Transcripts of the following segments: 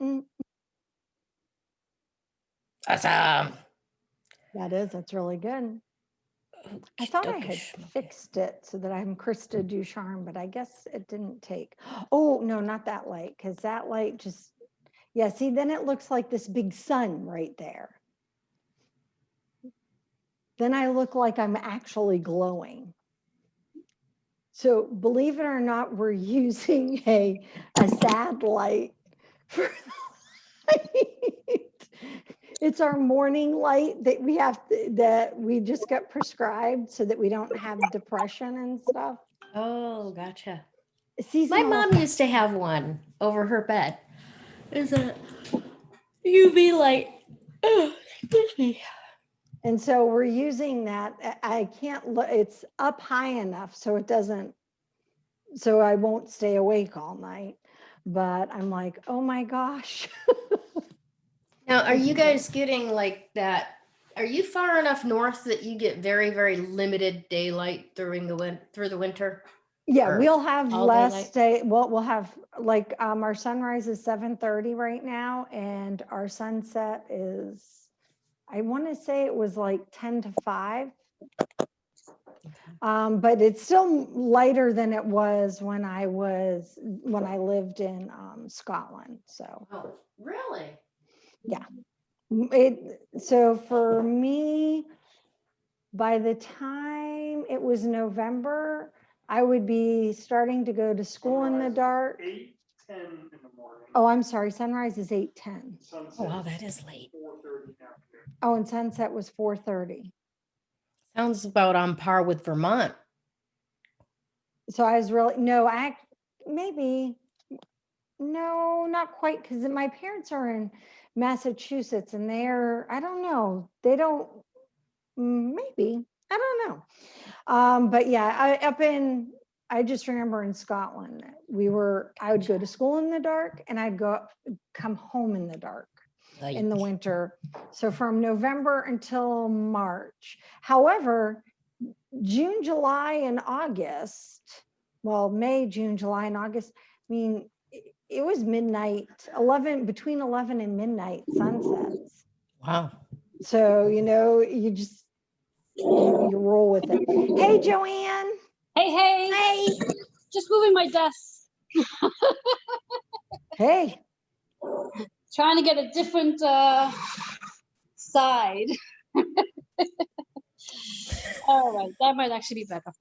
Mm, Awesome. that's really good. I thought I had fixed it so that I'm Krista Ducharme, but I guess it didn't take. Oh, no, not that light, because that light just, yeah, see, then it looks like this big sun right there. Then I look like I'm actually glowing. So believe it or not, we're using a sad light for the light. It's our morning light that we just got prescribed so that we don't have depression and stuff. Oh, gotcha. My Seasonal mom effect. used to have one over her bed. It's a UV light. Oh, excuse me. And so we're using that. I can't look, it's up high enough so it doesn't, so I won't stay awake all night. But I'm like, oh my gosh. Now, are you guys getting like that? Are you far enough north that you get very, very limited daylight during through the winter? Yeah, Or we'll have all less daylight? day. Well, we'll have like our sunrise is 7:30 right now, and our sunset is, I want to say it was like 10 to 5. But it's still lighter than it was when I lived in Scotland. So Oh, really? yeah, so for me, by the time it was November, I would be starting to go to school in the dark. 8:10 in the morning. Oh, I'm sorry. Sunrise is 8:10. Sunset Oh, wow, that is late. 4:30 in the afternoon. Oh, and sunset was 4:30. Sounds about on par with Vermont. So I was really, no, maybe, no, not quite, because my parents are in Massachusetts and I don't know, they don't, maybe, I don't know. But yeah, I just remember in Scotland, I would go to school in the dark and come home in the dark in the winter. So from November until March. However, June, July, and August, well, May, June, July, and August, I mean, it was midnight, between 11 and midnight sunsets. Wow. So, you just, you roll with it. Hey, Joanne. Hey. Hey. Just moving my desk. Hey. Trying to get a different side. All right, that might actually be better.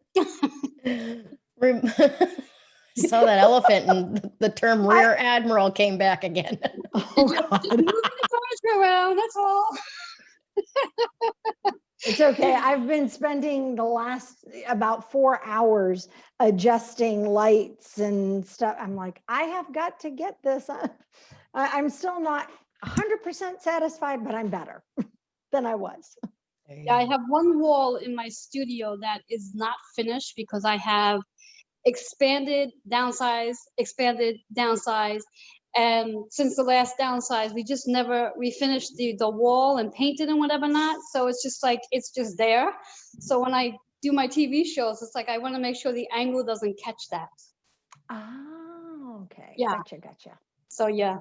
Saw that elephant and the term rear admiral came back again. Oh, God. Moving the furniture around, that's all. It's okay. I've been spending the last about 4 hours adjusting lights and stuff. I'm like, I have got to get this. I'm still not 100% satisfied, but I'm better than I was. Yeah, I have one wall in my studio that is not finished because I have expanded, downsized, and since the last downsize, we just never refinished the wall and painted and whatever not. So it's just like, it's just there. So when I do my TV shows, it's like I want to make sure the angle doesn't catch that. Oh, okay. Yeah. Gotcha. So yeah.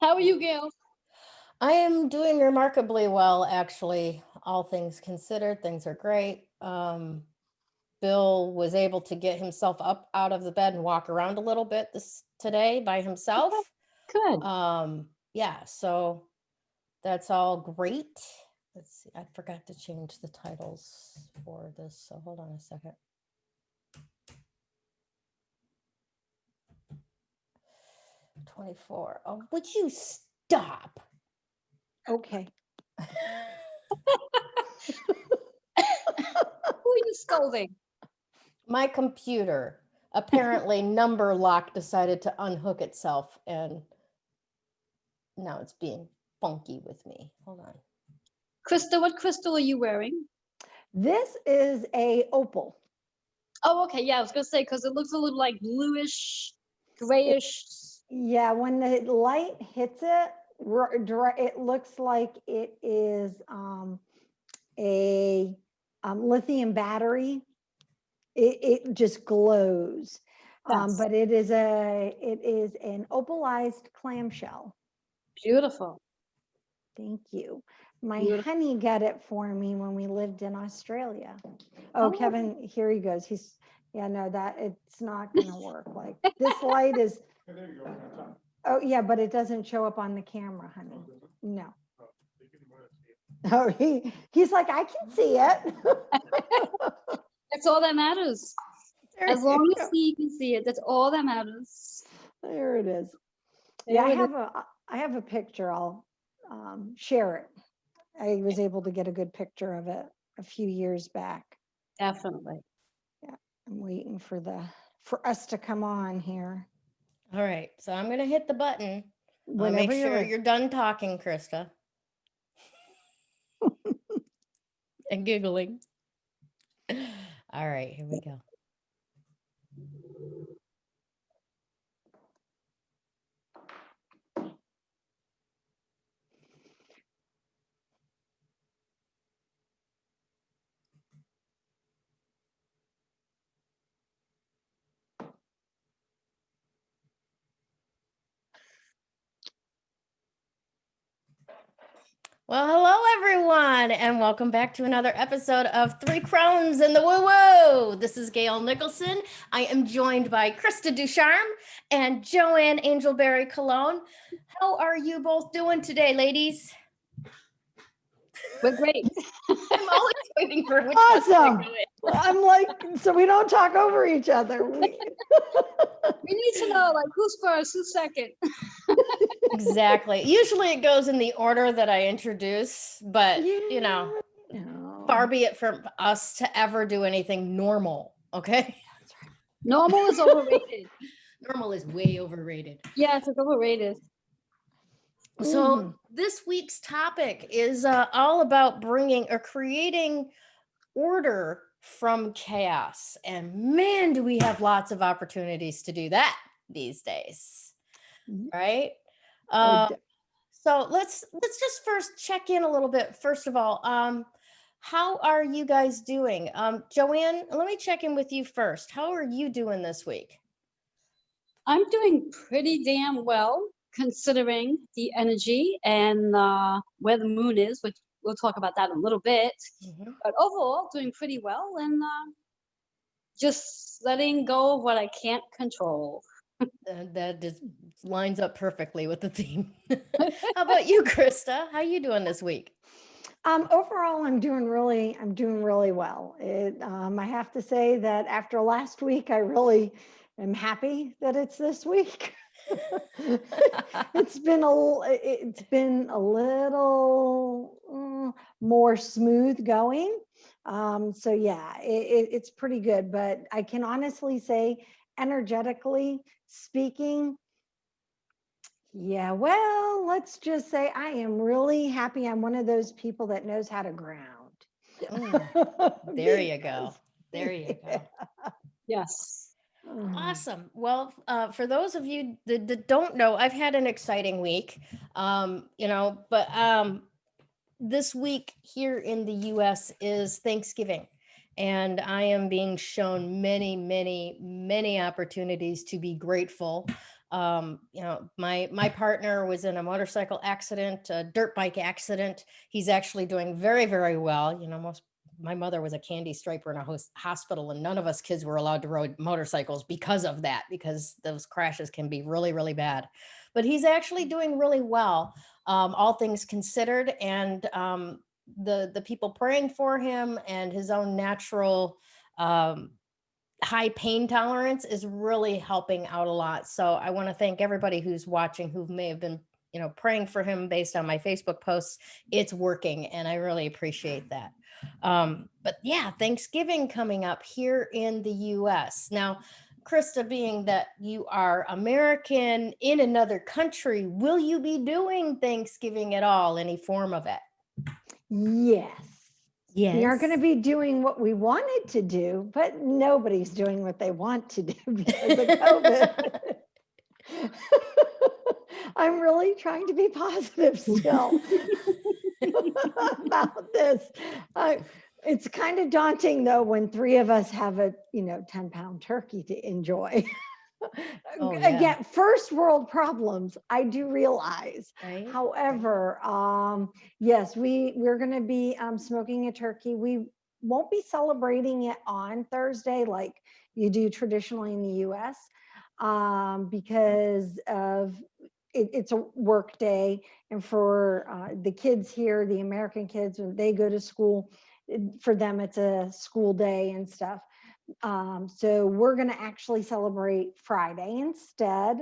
How are you, Gayle? I am doing remarkably well, actually. All things considered, things are great. Bill was able to get himself up out of the bed and walk around a little bit today by himself. Good. Yeah, so that's all great. Let's see, I forgot to change the titles for this, so hold on a second. $24. Oh, would you stop? Okay. Who are you scolding? My computer. Apparently, number lock decided to unhook itself, and now it's being funky with me. Hold on. Krista, what crystal are you wearing? This is a opal. Oh, okay. Yeah, I was gonna say because it looks a little like bluish, grayish. Yeah, when the light hits it, it looks like it is a lithium battery. It just glows. Yes. But it is an opalized clamshell. Beautiful. Thank you. My Beautiful. honey got it for me when we lived in Australia. Oh, Oh. Kevin, here he goes. Yeah, no, it's not going to work. Like this light is, There you go. on top. oh yeah, but it doesn't show up on the camera, honey. Oh, does it? No. Oh, they can wanna see it. Oh, he's like, I can see it. That's all that matters. There As you long go. as he can see it, that's all that matters. There it is. Yeah, There it is. I have a picture. I'll share it. I was able to get a good picture of it a few years back. Definitely. I'm waiting for us to come on here. All right, so I'm going to hit the button. Whenever Make you're sure ready. you're done talking, Krista. And giggling. All right, here we go. Well, hello everyone, and welcome back to another episode of Three Crones in the Woo Woo. This is Gayle Nicholson. I am joined by Krista Ducharme and Joanne Angel Barry Colon. How are you both doing today, ladies? We're great. I'm always waiting for which Awesome. one to do it. I'm like, so we don't talk over each other. We need to know, like, who's first, who's second. Exactly. Usually it goes in the order that I introduce, but you know, no. far be it from us to ever do anything normal. Okay. Normal is overrated. Normal is way overrated. Yes, it's overrated. So this week's topic is all about bringing or creating order from chaos. And man, do we have lots of opportunities to do that these days, right? So let's just first check in a little bit. First of all, how are you guys doing? Joanne, let me check in with you first. How are you doing this week? I'm doing pretty damn well, considering the energy and where the moon is, which we'll talk about that in a little bit. Mhm. But overall, doing pretty well, and just letting go of what I can't control. That just lines up perfectly with the theme. How about you, Krista? How you doing this week? Overall, I'm doing really well. I have to say that after last week, I really am happy that it's this week. It's been a little more smooth going. So yeah, it's pretty good, but I can honestly say, energetically speaking, yeah, well, let's just say I am really happy. I'm one of those people that knows how to ground. There you go. There you go. Yes. Awesome. Well, for those of you that don't know, I've had an exciting week, but this week here in the US is Thanksgiving. And I am being shown many, many, many opportunities to be grateful. My partner was in a motorcycle accident, a dirt bike accident. He's actually doing very, very well. My mother was a candy striper in a hospital, and none of us kids were allowed to ride motorcycles because of that, because those crashes can be really, really bad. But he's actually doing really well, all things considered. And the people praying for him and his own natural high pain tolerance is really helping out a lot. So I want to thank everybody who's watching, who may have been praying for him based on my Facebook posts. It's working, and I really appreciate that. But yeah, Thanksgiving coming up here in the US. Now, Krista, being that you are American in another country, will you be doing Thanksgiving at all, any form of it? Yes. Yes. We aren't going to be doing what we wanted to do, but nobody's doing what they want to do because of COVID. I'm really trying to be positive still about this. It's kind of daunting though when three of us have a 10-pound turkey to enjoy. Oh, yeah. Again, first world problems, I do realize. Right. However, yes, we're going to be smoking a turkey. We won't be celebrating it on Thursday like you do traditionally in the US, because of it's a work day. And for the kids here, the American kids, when they go to school, for them, it's a school day and stuff. So we're going to actually celebrate Friday instead,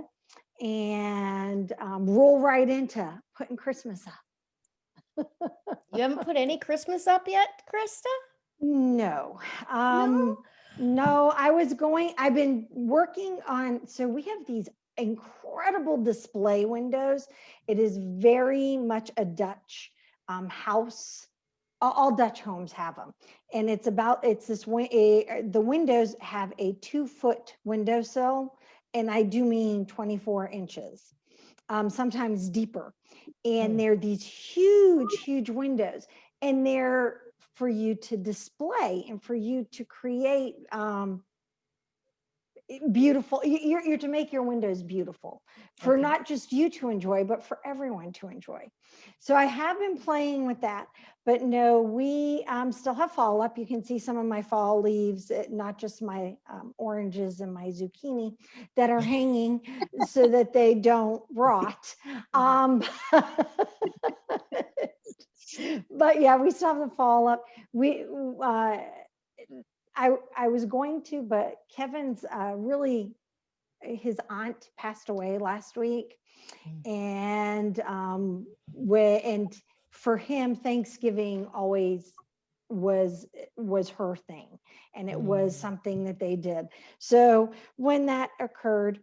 and roll right into putting Christmas up. You haven't put any Christmas up yet, Krista? No, No? no, I've been working on, so we have these incredible display windows. It is very much a Dutch house. All Dutch homes have them. And it's the windows have a 2-foot windowsill. And I do mean 24 inches, sometimes deeper. And they're these huge, huge windows. And they're for you to display and for you to create beautiful, you're to make your windows beautiful for not just you to enjoy, but for everyone to enjoy. So I have been playing with that, but no, we still have fall up. You can see some of my fall leaves, not just my oranges and my zucchini that are hanging so that they don't rot. But yeah, we still have the fall up. I was going to, but Kevin's his aunt passed away last week. And for him, Thanksgiving always was her thing. And it was something that they did. So when that occurred,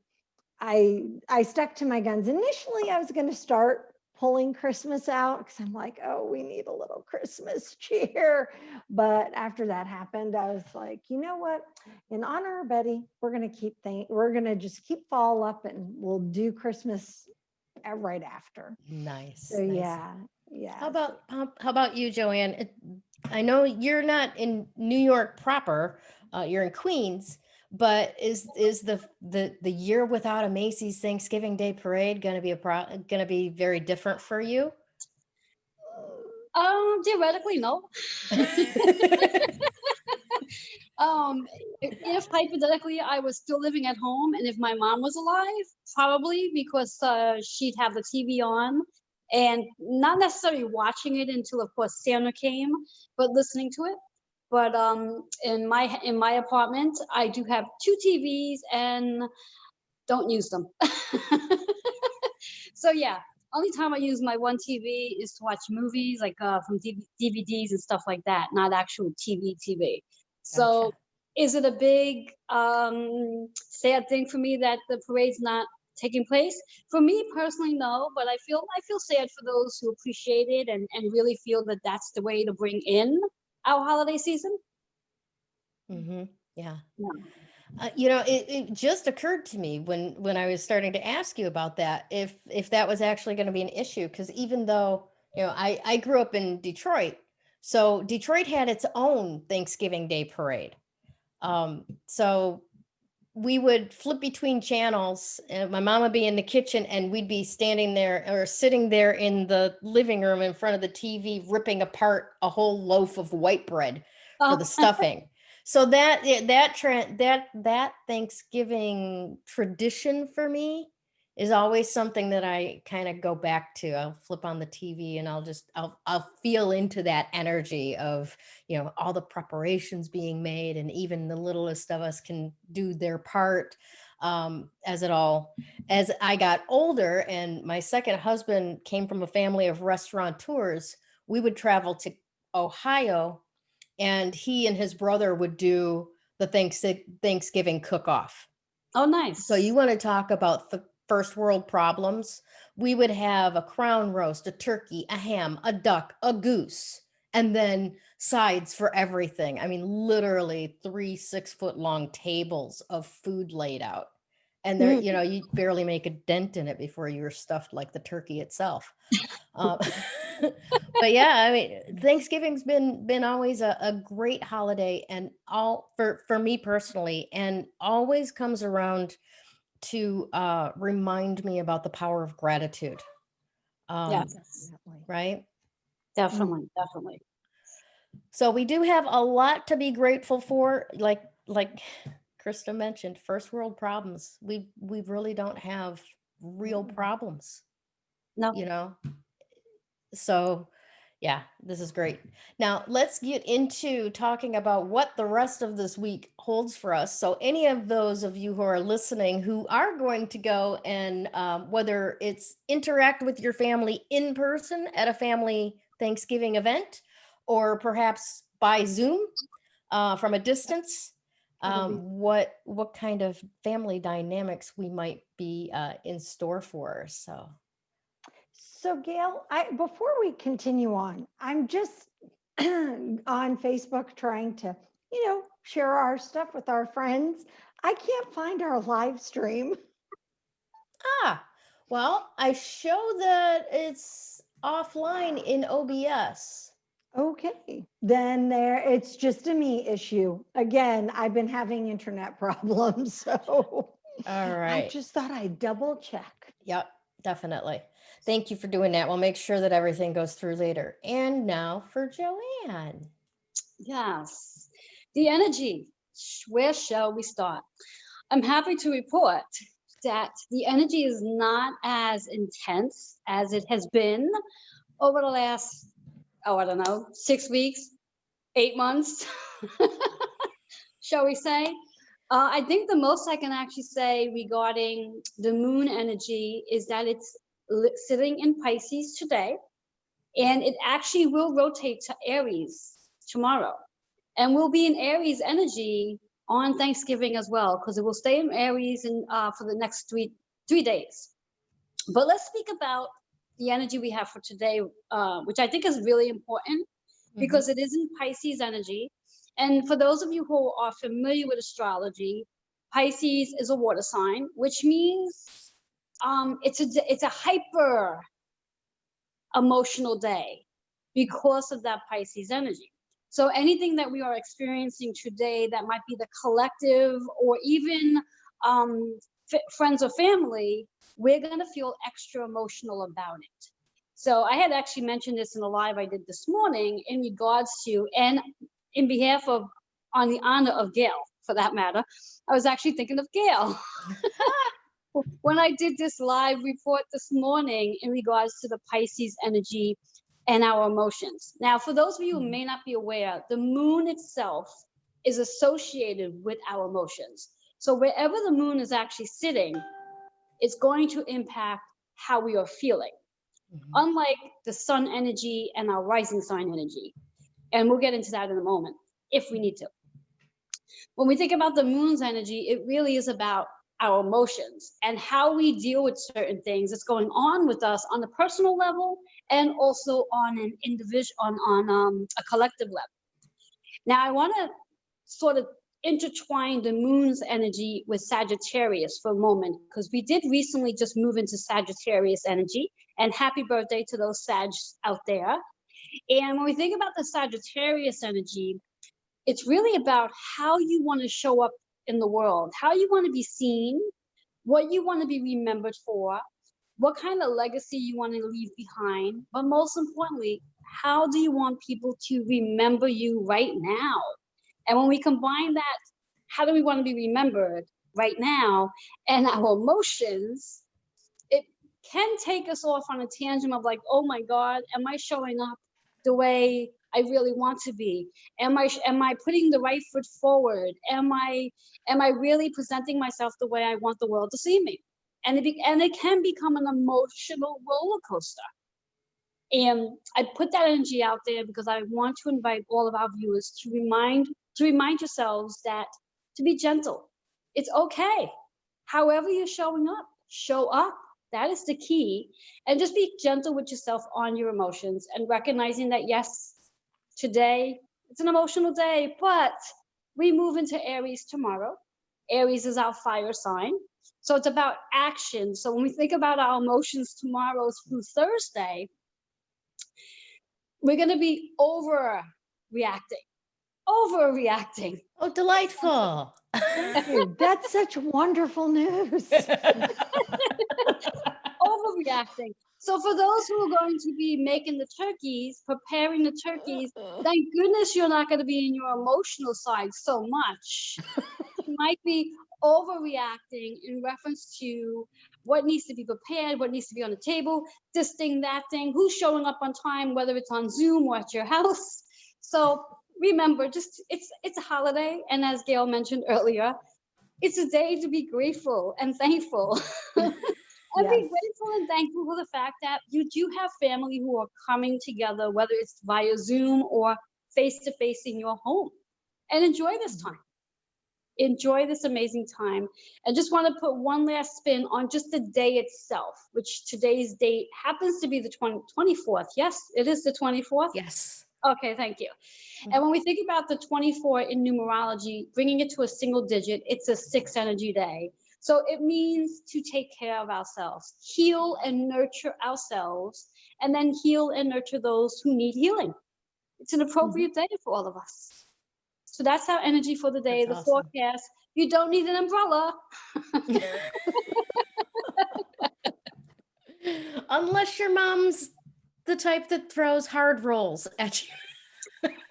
I stuck to my guns. Initially, I was going to start pulling Christmas out because I'm like, oh, we need a little Christmas cheer. But after that happened, I was like, you know what? In honor of Betty, we're going to just keep fall up and we'll do Christmas right after. Nice. So nice. yeah. How about you, Joanne? I know you're not in New York proper. You're in Queens. But is the year without a Macy's Thanksgiving Day Parade going to be very different for you? Theoretically, no. If hypothetically I was still living at home and if my mom was alive, probably, because she'd have the TV on and not necessarily watching it until, of course, Santa came, but listening to it. But in my apartment, I do have 2 TVs and don't use them. So yeah, only time I use my one TV is to watch movies, like from DVDs and stuff like that, not actual TV. So Gotcha. is it a big sad thing for me that the parade's not taking place? For me personally, no, but I feel sad for those who appreciate it and really feel that that's the way to bring in our holiday season. Mm-hmm. Yeah. Yeah. It just occurred to me when I was starting to ask you about that, if that was actually going to be an issue, because even though, I grew up in Detroit, so Detroit had its own Thanksgiving Day parade. So we would flip between channels and my mom would be in the kitchen and we'd be standing there or sitting there in the living room in front of the TV, ripping apart a whole loaf of white bread for the stuffing. So that Thanksgiving tradition for me is always something that I kind of go back to. I'll flip on the TV and I'll feel into that energy of, all the preparations being made, and even the littlest of us can do their part. As I got older and my second husband came from a family of restaurateurs, we would travel to Ohio and he and his brother would do the Thanksgiving cook-off. Oh, nice. So you want to talk about the first world problems? We would have a crown roast, a turkey, a ham, a duck, a goose, and then sides for everything. I mean, literally 3 6-foot long tables of food laid out. And there, you barely make a dent in it before you were stuffed like the turkey itself. But yeah, I mean, Thanksgiving's been always a great holiday, and all for me personally, and always comes around to remind me about the power of gratitude. Yes, Definitely. Right? definitely, definitely. So we do have a lot to be grateful for. Like Krista mentioned, first world problems. We really don't have real problems, No, you know? So yeah, this is great. Now let's get into talking about what the rest of this week holds for us. So any of those of you who are listening who are going to go and whether it's interact with your family in person at a family Thanksgiving event, or perhaps by Zoom from a distance, what kind of family dynamics we might be in store for. So Gail, before we continue on, I'm just on Facebook trying to, share our stuff with our friends. I can't find our live stream. Well, I show that it's offline in OBS. Okay, then it's just a me issue. Again, I've been having internet problems, so All I right. just thought I'd double check. Yep, definitely. Thank you for doing that. We'll make sure that everything goes through later. And now for Joanne. yes. The energy. Where shall we start? I'm happy to report that the energy is not as intense as it has been over the last, I don't know, 6 weeks, 8 months, shall we say. I think the most I can actually say regarding the moon energy is that it's sitting in Pisces today, and it actually will rotate to Aries tomorrow. And we'll be in Aries energy on Thanksgiving as well, because it will stay in Aries for the next three days. But let's speak about the energy we have for today, which I think is really important because it is in Pisces energy. And for those of you who are familiar with astrology, Pisces is a water sign, which means it's a hyper emotional day because of that Pisces energy. So anything that we are experiencing today that might be the collective or even friends or family, we're going to feel extra emotional about it. So I had actually mentioned this in a live I did this morning in regards to, and in behalf of, on the honor of Gayle, for that matter, I was actually thinking of Gayle. When I did this live report this morning in regards to the Pisces energy and our emotions. Now, for those of you who may not be aware, the moon itself is associated with our emotions. So wherever the moon is actually sitting, it's going to impact how we are feeling. Unlike the sun energy and our rising sign energy. And we'll get into that in a moment, if we need to. When we think about the moon's energy, it really is about our emotions and how we deal with certain things that's going on with us on the personal level and also on an individual, on a collective level. Now, I want to sort of intertwine the moon's energy with Sagittarius for a moment, because we did recently just move into Sagittarius energy, and happy birthday to those Sags out there. And when we think about the Sagittarius energy, it's really about how you want to show up in the world, how you want to be seen, what you want to be remembered for, what kind of legacy you want to leave behind, but most importantly, how do you want people to remember you right now? And when we combine that, how do we want to be remembered right now, and our emotions, it can take us off on a tangent of like, oh my God, am I showing up the way I really want to be? Am I putting the right foot forward? Am I really presenting myself the way I want the world to see me? And it can become an emotional roller coaster. And I put that energy out there because I want to invite all of our viewers to remind yourselves that to be gentle. It's okay. However you're showing up, show up. That is the key. And just be gentle with yourself on your emotions and recognizing that, yes, today it's an emotional day, but we move into Aries tomorrow. Aries is our fire sign. So it's about action. So when we think about our emotions tomorrow through Thursday, we're going to be overreacting. overreacting. Oh, delightful. Thank you. That's such wonderful news. Overreacting. So for those who are going to be making the turkeys, preparing the turkeys, thank goodness you're not going to be in your emotional side so much. You might be overreacting in reference to what needs to be prepared, what needs to be on the table, this thing, that thing, who's showing up on time, whether it's on Zoom or at your house. So remember, just it's a holiday, and as Gayle mentioned earlier, it's a day to be grateful and thankful. And be Yes. grateful and thankful for the fact that you do have family who are coming together, whether it's via Zoom or face to face in your home. And enjoy this time. Enjoy this amazing time. And just want to put one last spin on just the day itself, which today's date happens to be the 24th. Yes, it is the 24th. Yes. Okay, thank you. And when we think about the 24 in numerology, bringing it to a single digit, it's a 6 energy day. So it means to take care of ourselves, heal and nurture ourselves, and then heal and nurture those who need healing. It's an appropriate day for all of us. So that's our energy for the day, That's the awesome. forecast. You don't need an umbrella. Unless your mom's the type that throws hard rolls at you.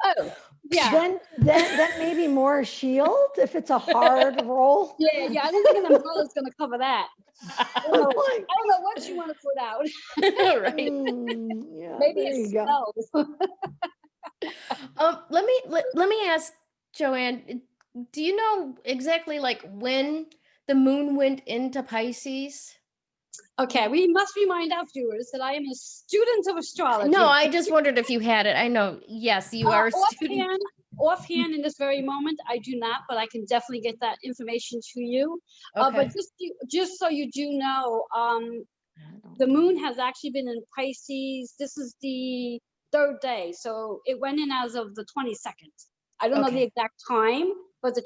Oh, yeah. Then that may be more a shield if it's a hard roll. Yeah. I don't think an umbrella is going to cover that. I don't know what you want to put out. Right. Yeah, Maybe there it you go. smells. Let me ask Joanne, do you know exactly like when the moon went into Pisces? Okay, we must remind our viewers that I am a student of astrology. No, I just wondered if you had it. I know, yes, you are a student. Offhand, in this very moment, I do not, but I can definitely get that information to you. Okay. But just so you do know, the moon has actually been in Pisces. This is the 3rd day, so it went in as of the 22nd. I don't know the exact time, but the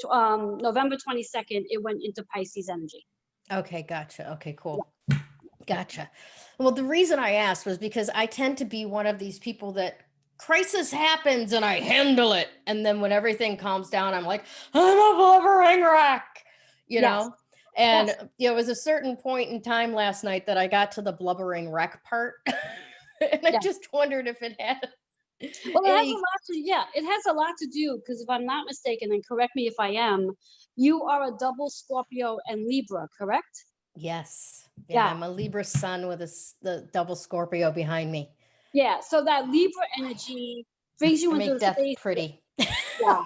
November 22nd, it went into Pisces energy. Okay, gotcha. Okay, cool. Yeah. Gotcha. Well, the reason I asked was because I tend to be one of these people that crisis happens and I handle it. And then when everything calms down, I'm like, I'm a blubbering wreck, you know? And it was a certain point in time last night that I got to the blubbering wreck part. And I just wondered if it had. Well, it has a lot to, it has a lot to do, because if I'm not mistaken, and correct me if I am, you are a double Scorpio and Libra, correct? Yes. Yeah, I'm a Libra sun with the double Scorpio behind me. Yeah, so that Libra energy brings you into a space. Pretty. Yeah.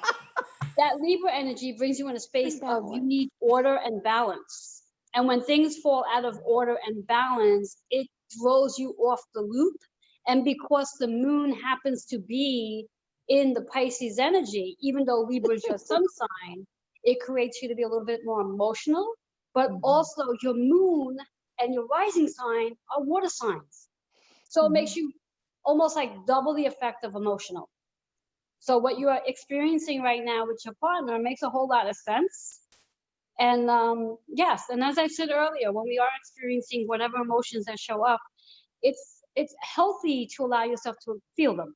That Libra energy brings you in a space of you need order and balance. And when things fall out of order and balance, it throws you off the loop. And because the moon happens to be in the Pisces energy, even though Libra is your sun sign, it creates you to be a little bit more emotional, but also your moon and your rising sign are water signs. So it makes you almost like double the effect of emotional. So what you are experiencing right now with your partner makes a whole lot of sense. And yes, and as I said earlier, when we are experiencing whatever emotions that show up, it's healthy to allow yourself to feel them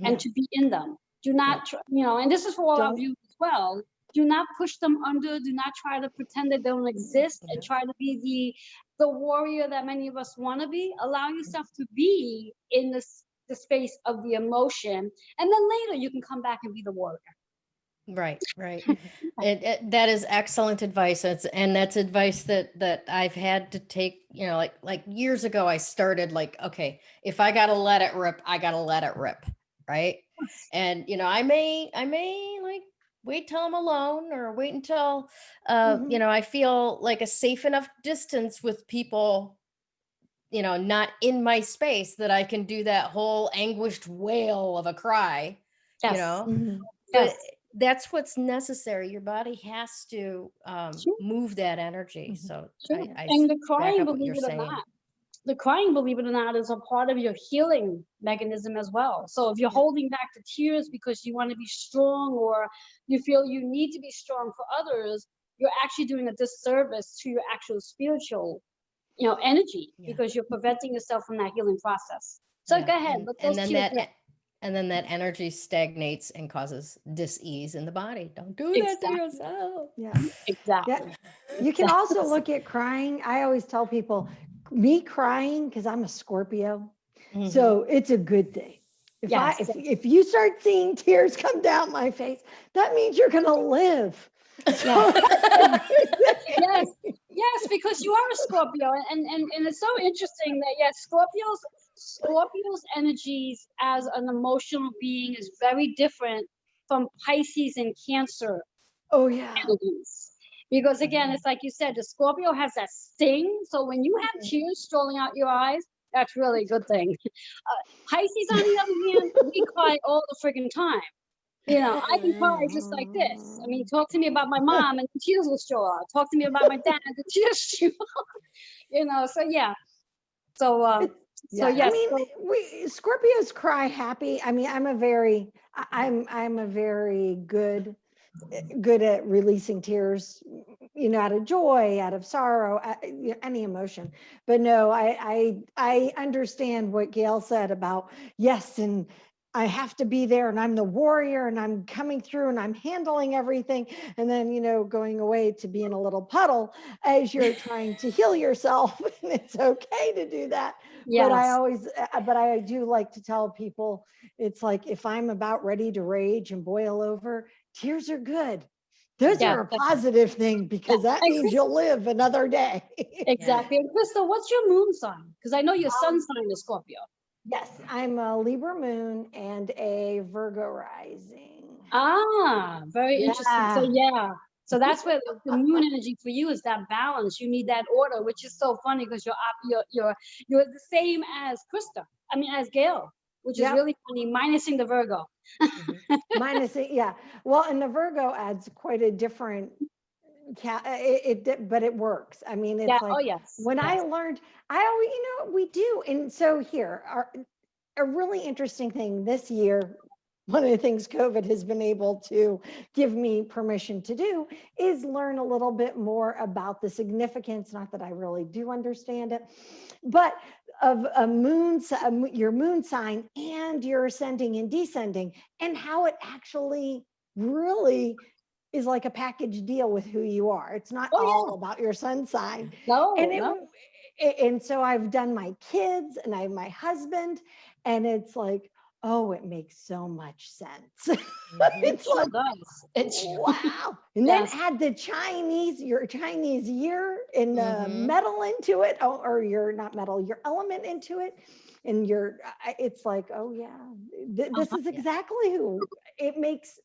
and to be in them. Do not, and this is for all of you as well. Do not push them under. Do not try to pretend they don't exist and try to be the warrior that many of us want to be. Allow yourself to be in the space of the emotion, and then later you can come back and be the warrior. Right. That is excellent advice. And that's advice that I've had to take, like years ago, I started like, okay, if I got to let it rip, I got to let it rip. Right. And, I may like wait till I'm alone or wait until, I feel like a safe enough distance with people, not in my space that I can do that whole anguished wail of a cry, but that's what's necessary. Your body has to move that energy. So and the crying, believe it or not, is a part of your healing mechanism as well. So if you're holding back the tears because you want to be strong, or you feel you need to be strong for others, you're actually doing a disservice to your actual spiritual, energy, because you're preventing yourself from that healing process. So go ahead. And then that energy stagnates and causes dis-ease in the body. Don't do that to Exactly. yourself. Yeah. Exactly. You can Exactly. also look at crying. I always tell people, me crying, because I'm a Scorpio, Mhm. so it's a good thing. Yes. If you start seeing tears come down my face, that means you're gonna live. So that's a good thing. Yes, yes, because you are a Scorpio, and it's so interesting that yes, Scorpio's energies as an emotional being is very different from Pisces and Cancer Oh yeah. energies. Because again, it's like you said, the Scorpio has that sting. So when you have tears strolling out your eyes, that's really a good thing. Pisces, on the other hand, we cry all the freaking time. You know, I can cry just like this. I mean, talk to me about my mom and the tears will show up. Talk to me about my dad, the tears show up. You know, so yeah. So Yeah, yes. I mean, So, we Scorpios cry happy. I mean, I'm a very good at releasing tears, out of joy, out of sorrow, any emotion. But no, I understand what Gail said about yes, and I have to be there, and I'm the warrior, and I'm coming through, and I'm handling everything, and then going away to be in a little puddle as you're trying to heal yourself, and it's okay to do that. But yes. but I do like to tell people, it's like if I'm about ready to rage and boil over, tears are good. Those Yeah. are a positive thing because that And means you'll live another day. exactly. And Krista, what's your moon sign? Because I know your sun Um, sign is Scorpio. Yes, I'm a Libra moon and a Virgo rising. Ah, very interesting. So Yeah. yeah. So that's where the moon energy for you is that balance. You need that order, which is so funny because you're the same as Krista. I mean, as Gail, which is Yep. really funny, minusing the Virgo. Minus it, yeah. Well, and the Virgo adds quite a different but it works. I mean, Yeah. it's like Oh yes. when I Yes. learned, I always, we do. And so here, a really interesting thing this year, one of the things COVID has been able to give me permission to do is learn a little bit more about the significance, not that I really do understand it, but of your moon sign and your ascending and descending, and how it actually really is like a package deal with who you are. It's not Oh all yeah. about your sun sign. No. And No. and so I've done my kids and I have my husband, and it's like, oh, it makes so much sense. It It's sure like, does. It's wow. And then yes. add your Chinese year and the Mhm. metal into it, or your not metal, your element into it. And it's like, oh yeah, this is exactly who it makes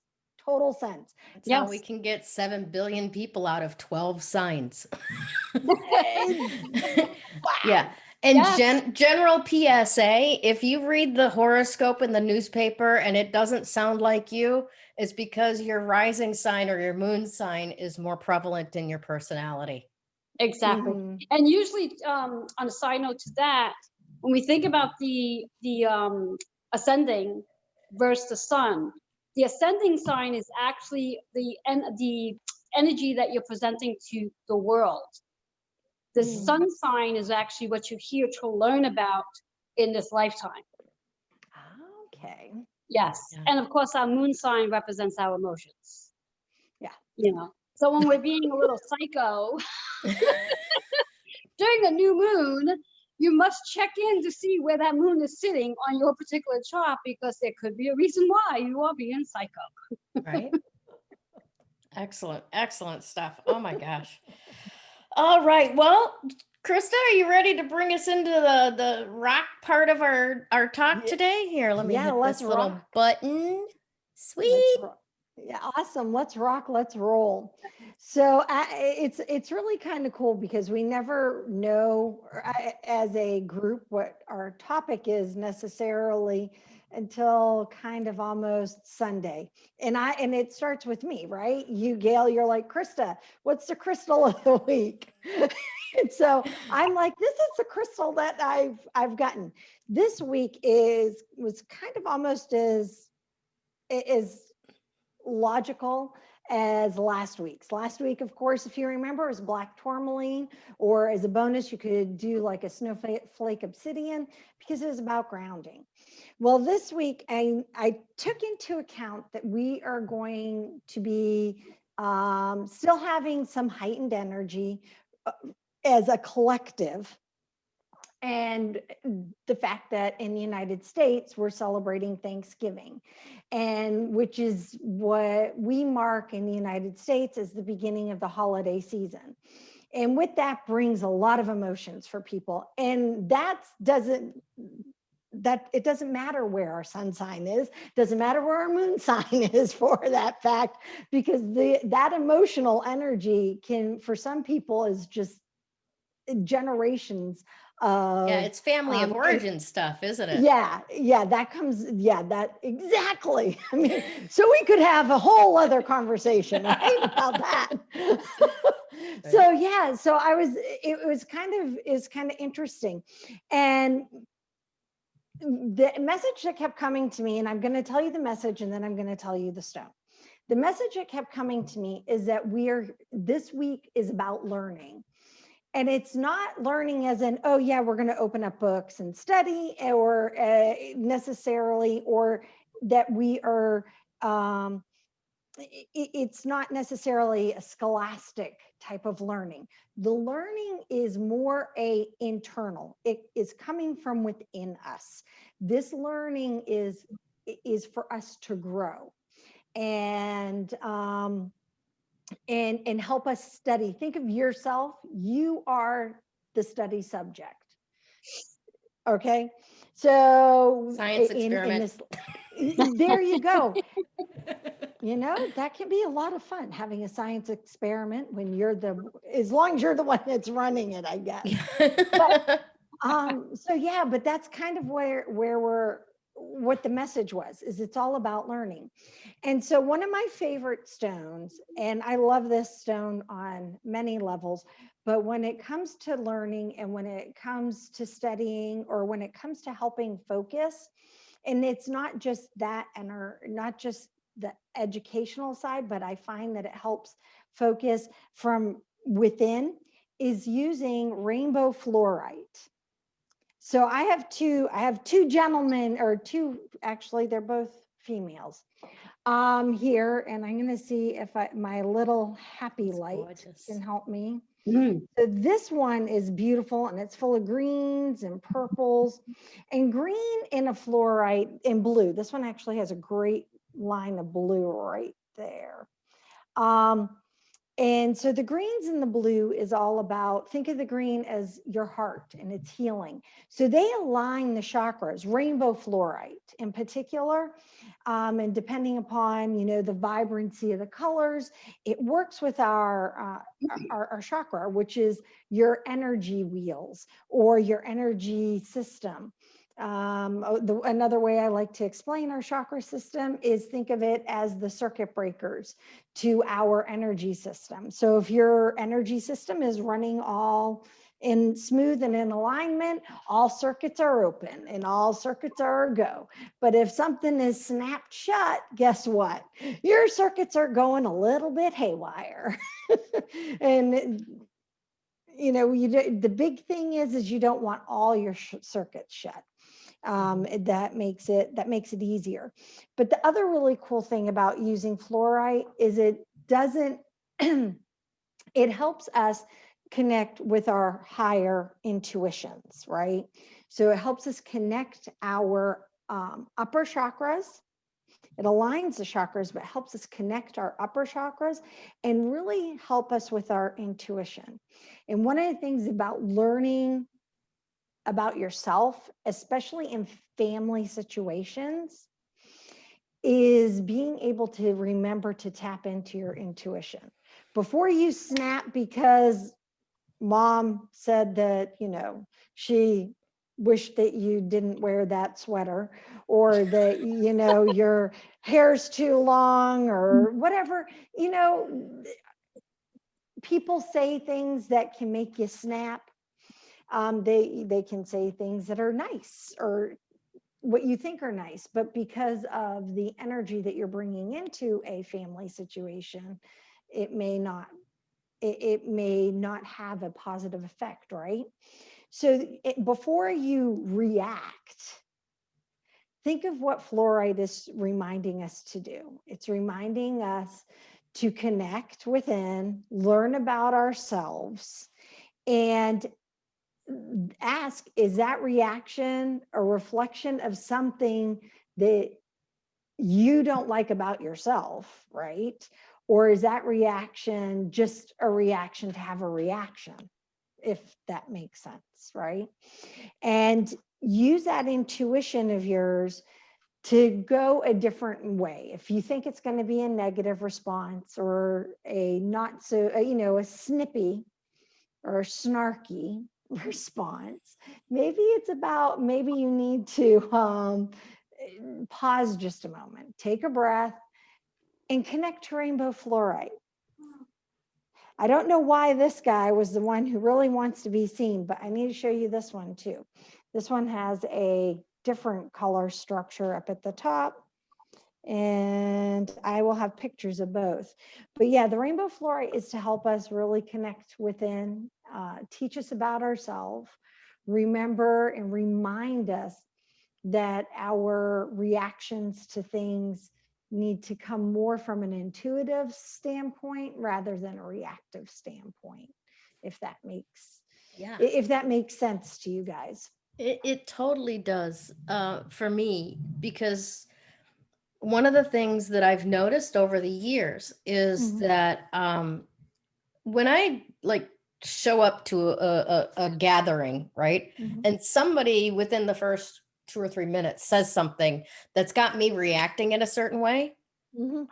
total sense. That's how we Yes. can get 7 billion people out of 12 signs. Yeah. Wow. And Yes. general PSA, if you read the horoscope in the newspaper and it doesn't sound like you, it's because your rising sign or your moon sign is more prevalent in your personality. Exactly. Mhm. And usually, on a side note to that, when we think about the ascending versus the sun, the ascending sign is actually the energy that you're presenting to the world. The Mm. sun sign is actually what you're here to learn about in this lifetime. Okay. Yes. Yeah. And of course, our moon sign represents our emotions. Yeah. You know, so when we're being a little psycho during a new moon, you must check in to see where that moon is sitting on your particular chart because there could be a reason why you are being psycho. Right? Excellent. Excellent stuff. Oh my gosh. All right. Well, Krista, are you ready to bring us into the rock part of our talk Yeah. today? Here, let me Yeah, hit let's this little rock. button. Sweet. Let's rock. Yeah, awesome. Let's rock. Let's roll. So it's really kind of cool because we never know as a group what our topic is necessarily until kind of almost Sunday. And it starts with me, right? You, Gail, you're like, Krista, what's the crystal of the week? And so I'm like, this is the crystal that I've gotten. This week was kind of almost as logical as last week's. Last week, of course, if you remember, was black tourmaline, or as a bonus, you could do like a snowflake obsidian because it was about grounding. Well, this week, I took into account that we are going to be still having some heightened energy as a collective. And the fact that in the United States, we're celebrating Thanksgiving, and which is what we mark in the United States as the beginning of the holiday season. And with that brings a lot of emotions for people. And it doesn't matter where our sun sign is, doesn't matter where our moon sign is for that fact, because that emotional energy can, for some people, is just generations of, Yeah, it's family of origin stuff, isn't it? yeah, that comes, that exactly. I mean, so we could have a whole other conversation, right, about that. So yeah, so it was kind of interesting. And the message that kept coming to me, and I'm going to tell you the message and then I'm going to tell you the stone. The message that kept coming to me is that this week is about learning. And it's not learning as in, oh yeah, we're going to open up books and study, or necessarily, or that we are, it's not necessarily a scholastic type of learning. The learning is more internal. It is coming from within us. This learning is for us to grow and help us study. Think of yourself. You are the study subject. Okay. So Science experiment. there you go. You know, that can be a lot of fun, having a science experiment when as long as you're the one that's running it, I guess. But, so yeah, but that's kind of what the message was, is it's all about learning. And so one of my favorite stones, and I love this stone on many levels, but when it comes to learning and when it comes to studying, or when it comes to helping focus, and it's not just that, and not just the educational side, but I find that it helps focus from within, is using rainbow fluorite. So I have two gentlemen, or two, actually, they're both females here, and I'm going to see if my little happy That's light gorgeous. can help me. So this one is beautiful, and it's full of greens and purples, and green in a fluorite in blue. This one actually has a great line of blue right there. And so the greens and the blue is all about, think of the green as your heart and its healing. So they align the chakras, rainbow fluorite in particular. And depending upon, the vibrancy of the colors, it works with our chakra, which is your energy wheels or your energy system. Another way I like to explain our chakra system is, think of it as the circuit breakers to our energy system. So if your energy system is running all in smooth and in alignment, all circuits are open and all circuits are a go. But if something is snapped shut, guess what? Your circuits are going a little bit haywire. And the big thing is you don't want all your circuits shut. That makes it easier. But the other really cool thing about using fluorite is it helps us connect with our higher intuitions, right? So it helps us connect our upper chakras. It aligns the chakras, but helps us connect our upper chakras and really help us with our intuition. And one of the things about learning about yourself, especially in family situations, is being able to remember to tap into your intuition before you snap because mom said that, she wished that you didn't wear that sweater, or that, your hair's too long, or whatever. People say things that can make you snap. They can say things that are nice, or what you think are nice, but because of the energy that you're bringing into a family situation, it may not, it may not have a positive effect, right? So before you react, think of what fluorite is reminding us to do. It's reminding us to connect within, learn about ourselves, and ask, is that reaction a reflection of something that you don't like about yourself, right? Or is that reaction just a reaction to have a reaction, if that makes sense, right? And use that intuition of yours to go a different way. If you think it's going to be a negative response or a not so, a snippy or snarky response, maybe it's about, maybe you need to pause just a moment, take a breath, and connect to rainbow fluorite. I don't know why this guy was the one who really wants to be seen, but I need to show you this one too. This one has a different color structure up at the top, and I will have pictures of both. But yeah, the rainbow fluorite is to help us really connect within, teach us about ourselves, remember and remind us that our reactions to things need to come more from an intuitive standpoint rather than a reactive standpoint, if that makes sense to you guys. It totally does for me, because one of the things that I've noticed over the years is that when I show up to a gathering, right? And somebody within the first 2 or 3 minutes says something that's got me reacting in a certain way,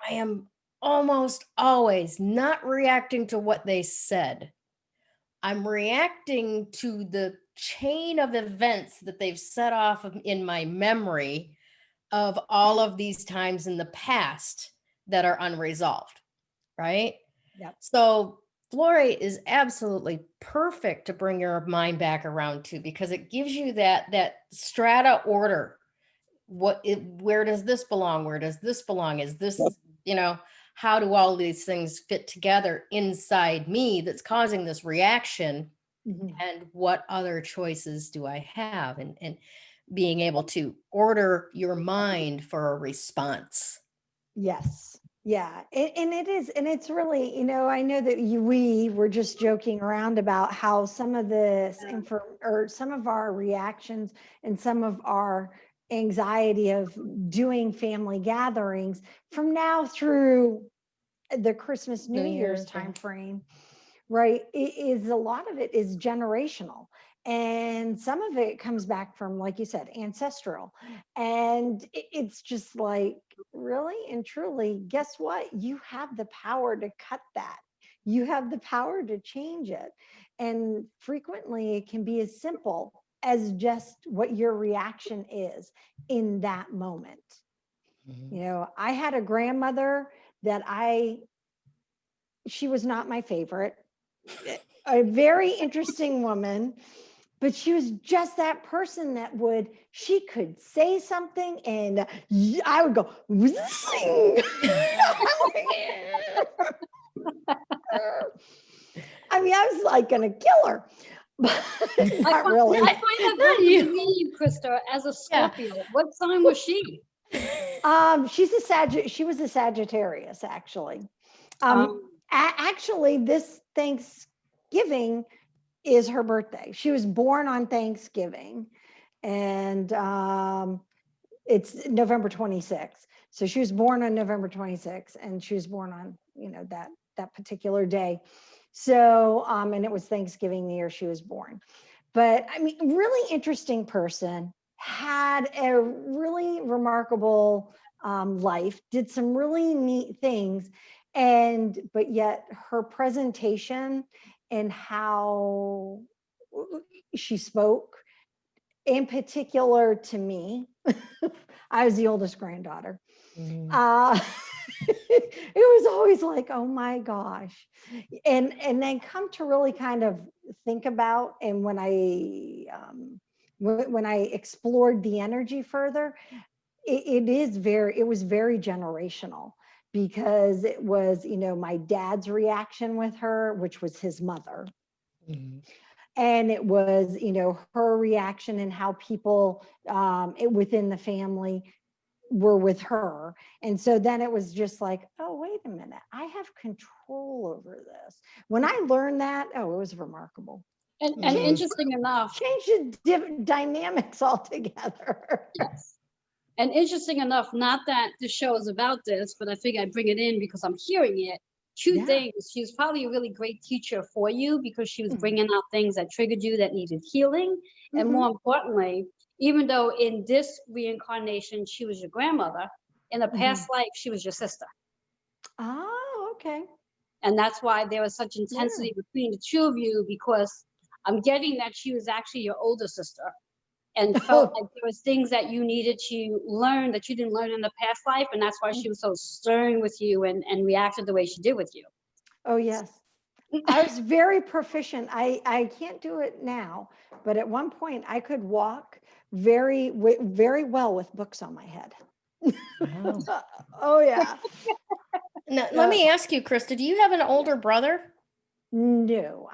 I am almost always not reacting to what they said. I'm reacting to the chain of events that they've set off in my memory of all of these times in the past that are unresolved, right? Yep. So fluorite is absolutely perfect to bring your mind back around to, because it gives you that strata order. Where does this belong? Where does this belong? Is this, how do all these things fit together inside me that's causing this reaction? And what other choices do I have? And being able to order your mind for a response. Yes. Yeah. And it is, and it's really, I know that we were just joking around about how some of this or some of our reactions and some of our anxiety of doing family gatherings from now through the Christmas, New Year's time frame, right? It is, a lot of it is generational. And some of it comes back from, like you said, ancestral. And it's just like, really and truly, guess what? You have the power to cut that. You have the power to change it. And frequently it can be as simple as just what your reaction is in that moment. I had a grandmother that she was not my favorite, a very interesting woman, but she was just that person that she could say something and I would go, zing. I mean, I was like going to kill her, but not really. I find that very convenient, Krista, as a Scorpio. Yeah. What sign was she? She was a Sagittarius, actually. Actually, this Thanksgiving is her birthday. She was born on Thanksgiving, and it's November 26th. So she was born on November 26th, and she was born on, that particular day. So, and it was Thanksgiving the year she was born. But I mean, really interesting person, had a really remarkable life, did some really neat things. But yet her presentation and how she spoke, in particular to me, I was the oldest granddaughter. It was always like, oh my gosh. And then come to really kind of think about, and when I when I explored the energy further, it was very generational, because it was, my dad's reaction with her, which was his mother. Mhm. And it was, her reaction and how people within the family were with her. And so then it was just like, oh, wait a minute, I have control over this. When I learned that, oh, it was remarkable. And Mhm. interesting enough, Changed the dynamics altogether. yes. And interesting enough, not that the show is about this, but I figure I'd bring it in because I'm hearing it. Two Yeah. things. She was probably a really great teacher for you because she was Mhm. bringing out things that triggered you that needed healing. And Mhm. more importantly, even though in this reincarnation she was your grandmother, in a past life she was your sister. Oh, okay. And that's why there was such intensity between the two of you, because I'm getting that she was actually your older sister and felt like there was things that you needed to learn that you didn't learn in the past life. And that's why she was so stern with you and reacted the way she did with you. Oh, yes. I was very proficient. I can't do it now, but at one point I could walk very well with books on my head. Wow. Oh, yeah. Now, let me ask you, Krista, do you have an older brother? No,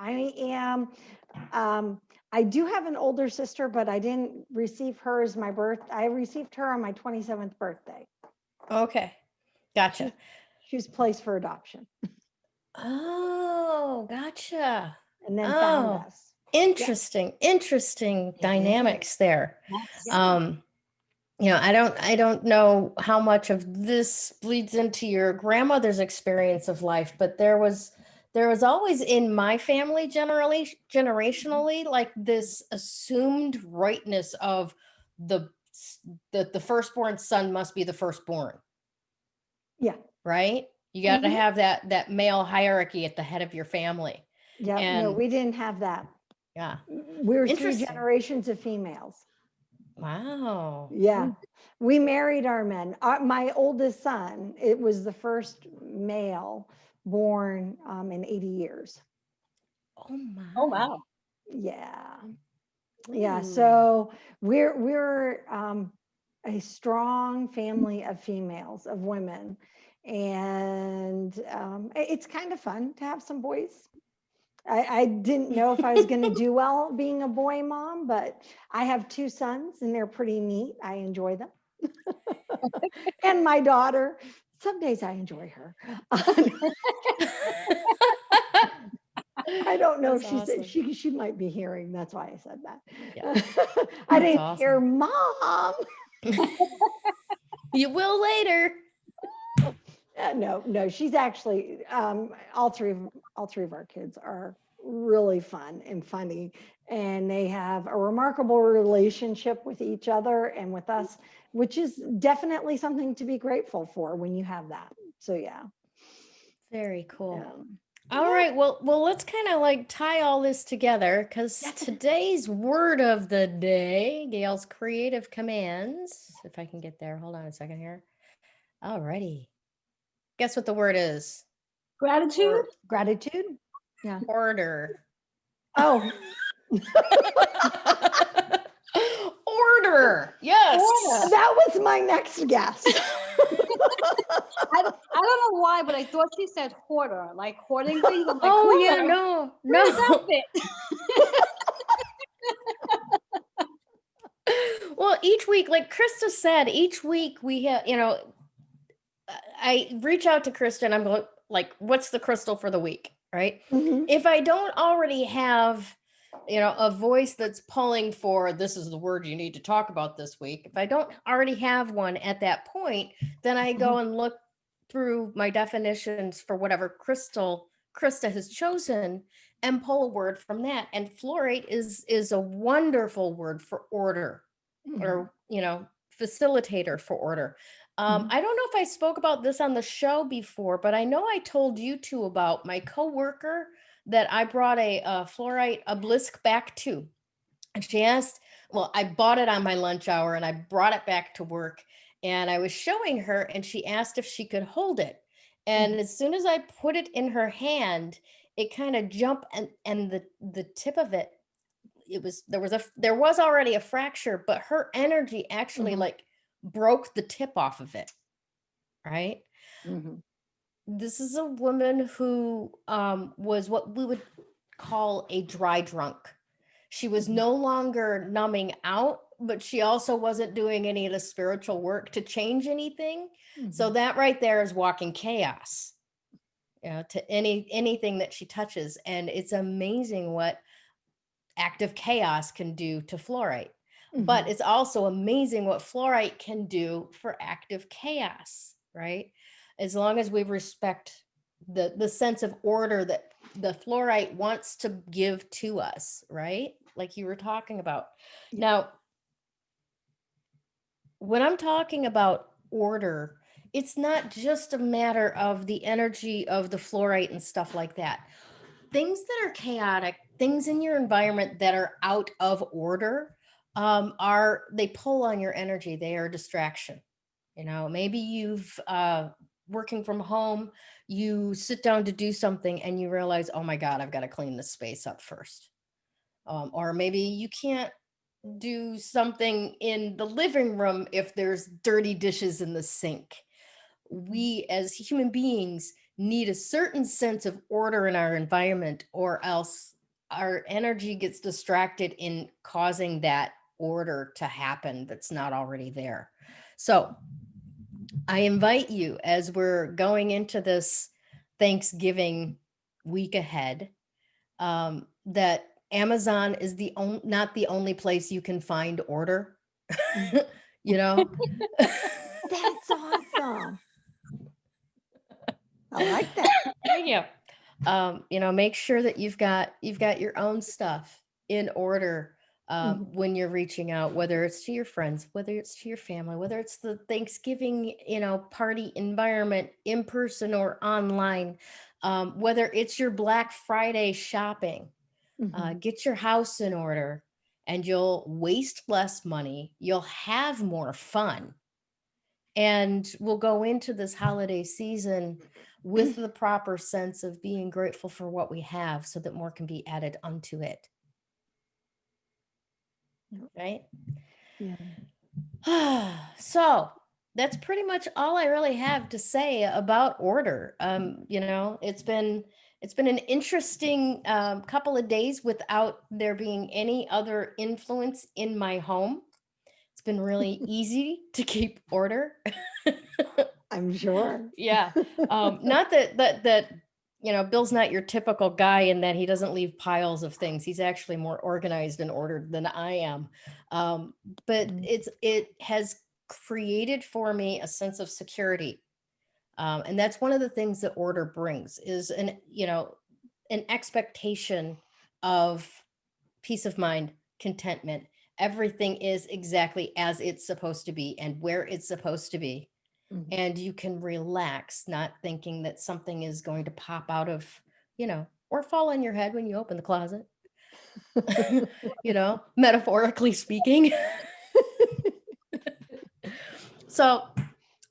I do have an older sister, but I didn't receive her as my I received her on my 27th birthday. Okay. Gotcha. She was placed for adoption Oh, gotcha. and then found Oh, us. interesting dynamics there. Yes. I don't know how much of this bleeds into your grandmother's experience of life, but there was always in my family generationally like this assumed rightness of the firstborn son must be the firstborn. Yeah. Right? You got to have that male hierarchy at the head of your family. Yeah. No, And we didn't have that. yeah. We're 3 Interesting. generations of females. Wow. Yeah. We married our men. My oldest son, it was the first male born in 80 years. Oh my. Oh, wow. Yeah. Yeah. So we're a strong family of females, of women. And it's kind of fun to have some boys. I didn't know if I was going to do well being a boy mom, but I have 2 sons and they're pretty neat. I enjoy them. And my daughter, some days I enjoy her. I don't know That's if awesome. she might be hearing. That's why I said that. Yeah. I That's didn't hear mom. You will later. No, she's actually all three of our kids are really fun and funny, and they have a remarkable relationship with each other and with us, which is definitely something to be grateful for when you have that. So yeah. Very cool. Yeah. All right. Well, let's kind of like tie all this together because today's word of the day, Gayle's creative commands. If I can get there, hold on a second here. All righty. Guess what the word is? Gratitude. Gratitude. Yeah. Order. Oh. Order. Yes. Order. That was my next guess. I don't know why, but I thought she said hoarder, like hoarding things. I'm like, Oh yeah, hoarder? no. Where does that fit? Well, each week, like Krista said, each week we have, I reach out to Krista and I'm going like, what's the crystal for the week, right? Mhm. If I don't already have, a voice that's pulling for this is the word you need to talk about this week. If I don't already have one at that point, then I go and look through my definitions for whatever crystal Krista has chosen and pull a word from that. And Flourite is a wonderful word for order or, facilitator for order. I don't know if I spoke about this on the show before, but I know I told you two about my coworker that I brought a Flourite obelisk back to. And she asked, well, I bought it on my lunch hour and I brought it back to work. And I was showing her and she asked if she could hold it. And as soon as I put it in her hand, it kind of jumped and the tip of it there was already a fracture, but her energy actually like broke the tip off of it. Right. This is a woman who was what we would call a dry drunk. She was no longer numbing out, but she also wasn't doing any of the spiritual work to change anything. So that right there is walking chaos, to anything that she touches. And it's amazing what active chaos can do to fluorite. But it's also amazing what fluorite can do for active chaos, right? As long as we respect the sense of order that the fluorite wants to give to us, right? Like you were talking about. Now, when I'm talking about order, it's not just a matter of the energy of the fluorite and stuff like that. Things that are chaotic, things in your environment that are out of order, they pull on your energy. They are a distraction. Maybe you've working from home, you sit down to do something and you realize, oh my God, I've got to clean this space up first. Or maybe you can't do something in the living room if there's dirty dishes in the sink. We as human beings need a certain sense of order in our environment, or else our energy gets distracted in causing that order to happen that's not already there. So I invite you, as we're going into this Thanksgiving week ahead, that Amazon is not the only place you can find order. That's awesome. I like that. Yeah. Make sure that you've got your own stuff in order when you're reaching out, whether it's to your friends, whether it's to your family, whether it's the Thanksgiving, party environment in person or online, whether it's your Black Friday shopping. Get your house in order and you'll waste less money. You'll have more fun. And we'll go into this holiday season with the proper sense of being grateful for what we have so that more can be added onto it. Right? Yeah. So that's pretty much all I really have to say about order. It's been an interesting couple of days without there being any other influence in my home. It's been really easy to keep order. I'm sure. Yeah. Not that Bill's not your typical guy in that he doesn't leave piles of things. He's actually more organized and ordered than I am. But it has created for me a sense of security. And that's one of the things that order brings, is an expectation of peace of mind, contentment. Everything is exactly as it's supposed to be and where it's supposed to be. And you can relax, not thinking that something is going to pop out of, or fall on your head when you open the closet, metaphorically speaking. So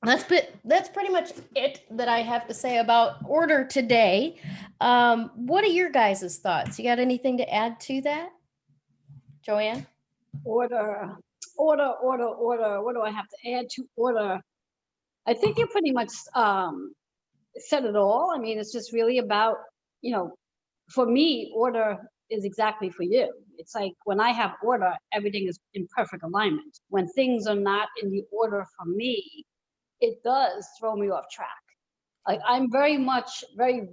that's pretty much it that I have to say about order today. What are your guys' thoughts? You got anything to add to that, Joanne? Order. What do I have to add to order? I think you pretty much said it all. I mean, it's just really about, for me, order is exactly for you. It's like when I have order, everything is in perfect alignment. When things are not in the order for me, it does throw me off track. Like I'm very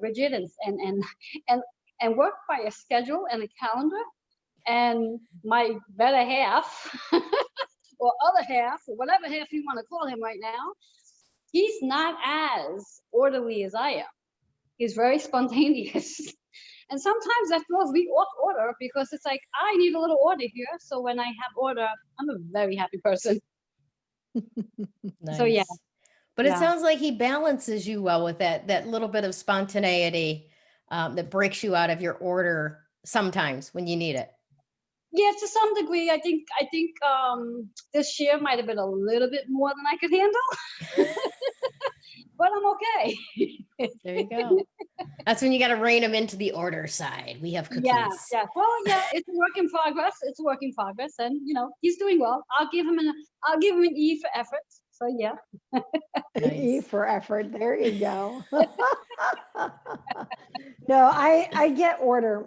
rigid and work by a schedule and a calendar. And my better half or other half, or whatever half you want to call him right now, he's not as orderly as I am. He's very spontaneous. And sometimes that throws me off order because it's like, I need a little order here. So when I have order, I'm a very happy person. Nice. So yeah. But it sounds like he balances you well with that little bit of spontaneity that breaks you out of your order sometimes when you need it. Yeah, to some degree, I think this year might have been a little bit more than I could handle. but I'm okay. There you go. That's when you got to rein them into the order side. We have cookies. Yeah. Well, yeah, it's a work in progress. It's a work in progress, and he's doing well. I'll give him an E for effort. So yeah. E Nice. for effort. There you go. No, I get order.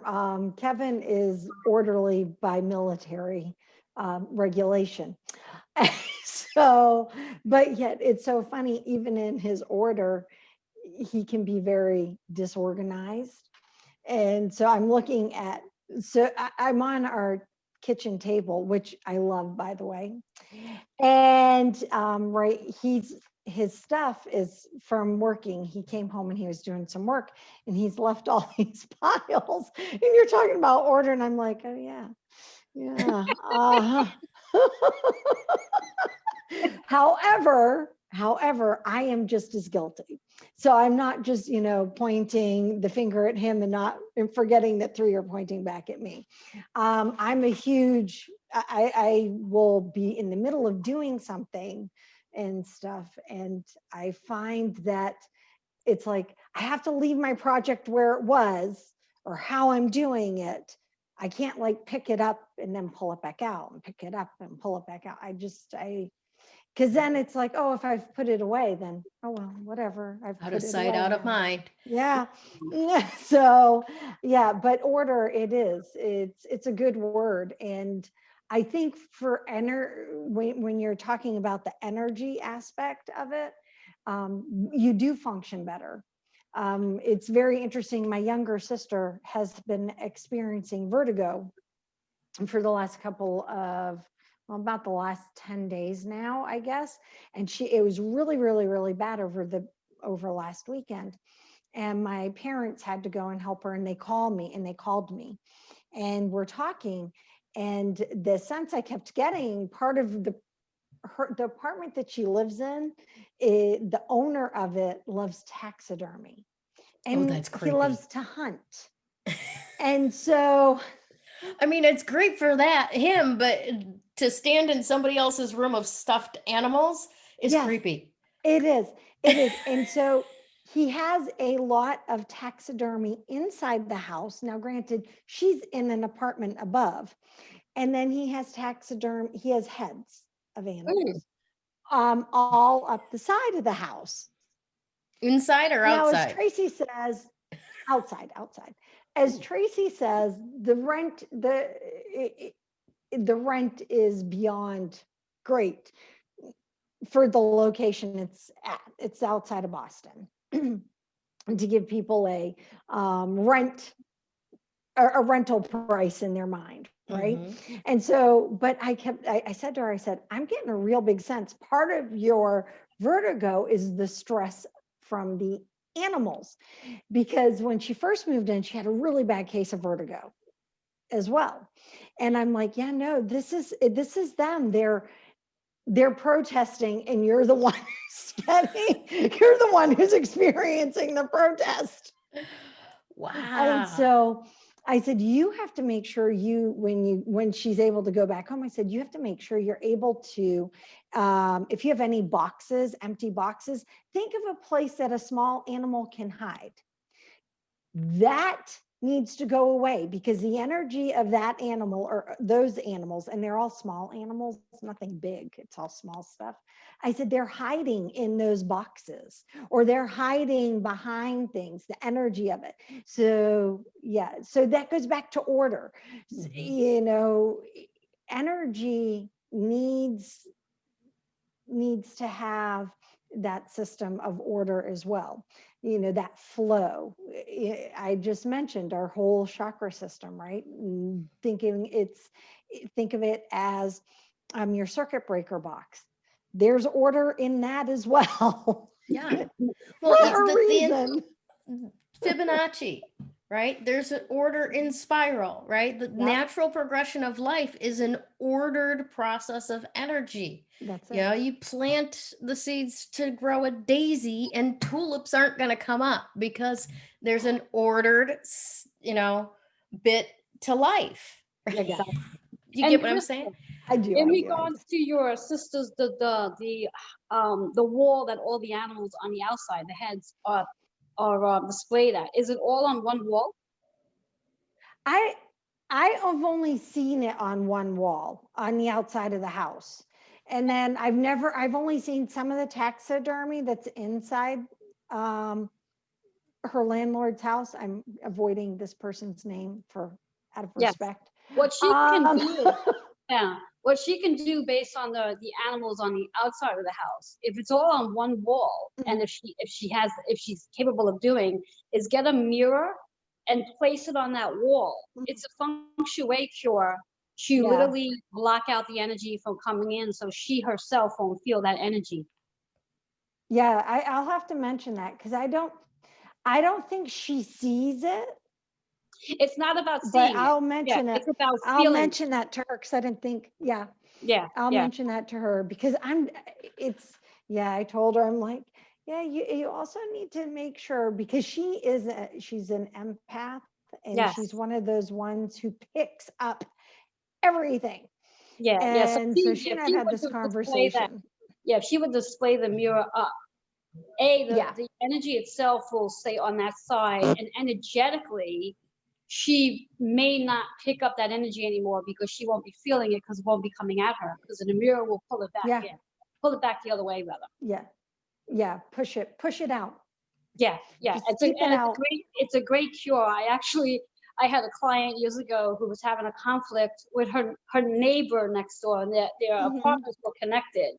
Kevin is orderly by military regulation. So, but yet it's so funny, even in his order, he can be very disorganized. And so I'm looking at, I'm on our kitchen table, which I love, by the way. And right, his stuff is from working. He came home and he was doing some work and he's left all these piles. And you're talking about order, and I'm like, oh yeah, yeah. However, I am just as guilty. So I'm not just, pointing the finger at him and forgetting that 3 are pointing back at me. I'm a huge, I will be in the middle of doing something and stuff. And I find that it's like, I have to leave my project where it was or how I'm doing it. I can't like pick it up and then pull it back out and pick it up and pull it back out. Because then it's like, oh, if I've put it away, then, oh, well, whatever. I've Out put of it sight, away out of now. mind. Yeah. So, yeah, but order it is. It's a good word. And I think when you're talking about the energy aspect of it, you do function better. It's very interesting. My younger sister has been experiencing vertigo for the last about the last 10 days now, I guess. And it was really, really, really bad over last weekend. And my parents had to go and help her, and they called me and we're talking. And the sense I kept getting, part of the apartment that she lives in, the owner of it loves taxidermy. And that's he creepy. loves to hunt. And so, I mean, it's great for him, but to stand in somebody else's room of stuffed animals is creepy. It is. And so he has a lot of taxidermy inside the house. Now, granted, she's in an apartment above, and then he has he has heads of animals, all up the side of the house. Inside or Now, outside? as Tracy says, outside. As Tracy says, the rent is beyond great for the location it's at. It's outside of Boston. To give people a rental price in their mind, right? Mm-hmm. And so, but I said to her, I'm getting a real big sense. Part of your vertigo is the stress from the animals, because when she first moved in, she had a really bad case of vertigo as well. And I'm like, yeah, no, this is them. They're protesting, and you're the one you're the one who's experiencing the protest. Wow. And so I said, you have to make sure when she's able to go back home, I said, you have to make sure you're able to, if you have any empty boxes, think of a place that a small animal can hide. That needs to go away, because the energy of that animal, or those animals, and they're all small animals, nothing big, it's all small stuff. I said, they're hiding in those boxes, or they're hiding behind things, the energy of it. So yeah, so that goes back to order. Mm-hmm. Energy needs to have that system of order as well. That flow. I just mentioned our whole chakra system, right? Think of it as your circuit breaker box. There's order in that as well. Yeah. Well, for a reason. Fibonacci, right? There's an order in spiral, right? The natural progression of life is an ordered process of energy. That's it. You plant the seeds to grow a daisy, and tulips aren't going to come up because there's an ordered, bit to life. Right? Exactly. You get what I'm saying? I do. In I do. regards to your sisters, the wall that all the animals on the outside, the heads are displayed at, is it all on one wall? I have only seen it on one wall on the outside of the house. And then I've only seen some of the taxidermy that's inside her landlord's house. I'm avoiding this person's name out of Yes. respect. What she can Um, do, yeah, what she can do based on the animals on the outside of the house, if it's all on one wall, and if she's capable of doing, is get a mirror and place it on that wall. It's a feng shui cure to Yeah. literally block out the energy from coming in, so she herself won't feel that energy. Yeah, I'll have to mention that because I don't think she sees it, It's not about but seeing I'll it. mention it. It's about I'll feeling. mention that to her because I didn't think, yeah, Yeah, I'll yeah. mention that to her because I told her, I'm like, yeah, you also need to make sure because she's an empath and Yes. she's one of those ones who picks up everything. Yeah, yeah. And so she and I've had this conversation. Yeah, if she would display the mirror up, the Yeah. energy itself will stay on that side, and energetically, she may not pick up that energy anymore because she won't be feeling it because it won't be coming at her because the mirror will pull it back Yeah. in, pull it back the other way rather. Yeah, push it out. Yeah, yeah. Just keep it out. It's a great cure. I had a client years ago who was having a conflict with her neighbor next door, and their Mhm. apartments were connected.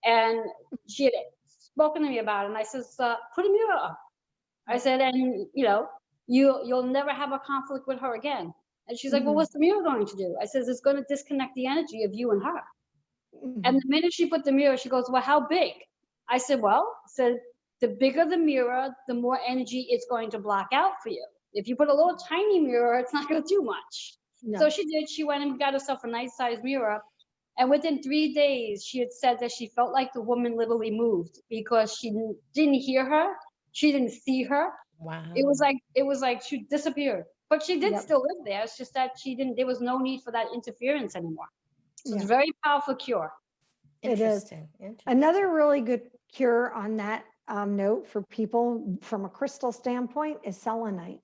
And she had spoken to me about it, and I says, put a mirror up. I said, and you'll never have a conflict with her again. And she's like, well, Mhm. what's the mirror going to do? I says, it's going to disconnect the energy of you and her. Mhm. And the minute she put the mirror, she goes, well, how big? I said, the bigger the mirror, the more energy it's going to block out for you. If you put a little tiny mirror, it's not going to do much. No. So she did. She went and got herself a nice sized mirror. And within 3 days, she had said that she felt like the woman literally moved because she didn't hear her. She didn't see her. Wow. It was like she disappeared. But she did Yep. still live there. It's just that there was no need for that interference anymore. So it's Yeah. a very powerful cure. It is. Interesting. Another really good cure on that note for people from a crystal standpoint is selenite.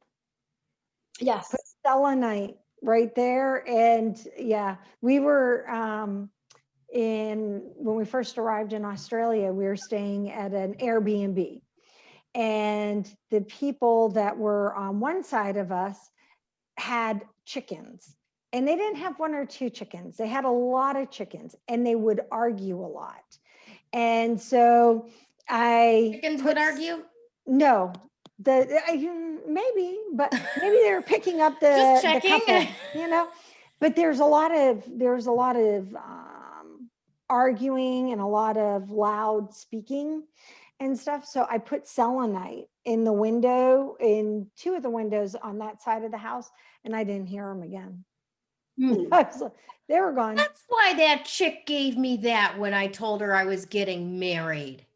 Yes. Put selenite right there. And yeah, we were when we first arrived in Australia, we were staying at an Airbnb. And the people that were on one side of us had chickens. And they didn't have one or two chickens. They had a lot of chickens and they would argue a lot. And so Chickens would argue? No, maybe they were picking up Just the checking. couple, but there's a lot of arguing and a lot of loud speaking and stuff. So I put selenite in the window, in 2 of the windows on that side of the house, and I didn't hear them again. They were gone. That's why that chick gave me that when I told her I was getting married.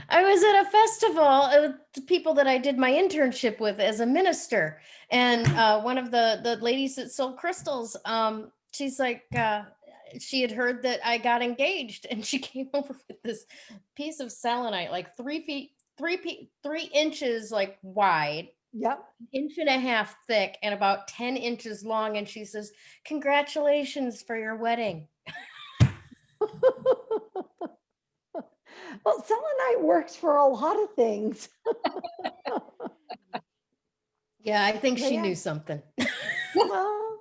I was at a festival with the people that I did my internship with as a minister, and one of the ladies that sold crystals, she's like, she had heard that I got engaged, and she came over with this piece of selenite, like 3 inches like wide. Yep. 1.5 inches thick and about 10 inches long. And she says, congratulations for your wedding. Well, selenite works for a lot of things. Yeah, I think she Yeah. knew something. Well,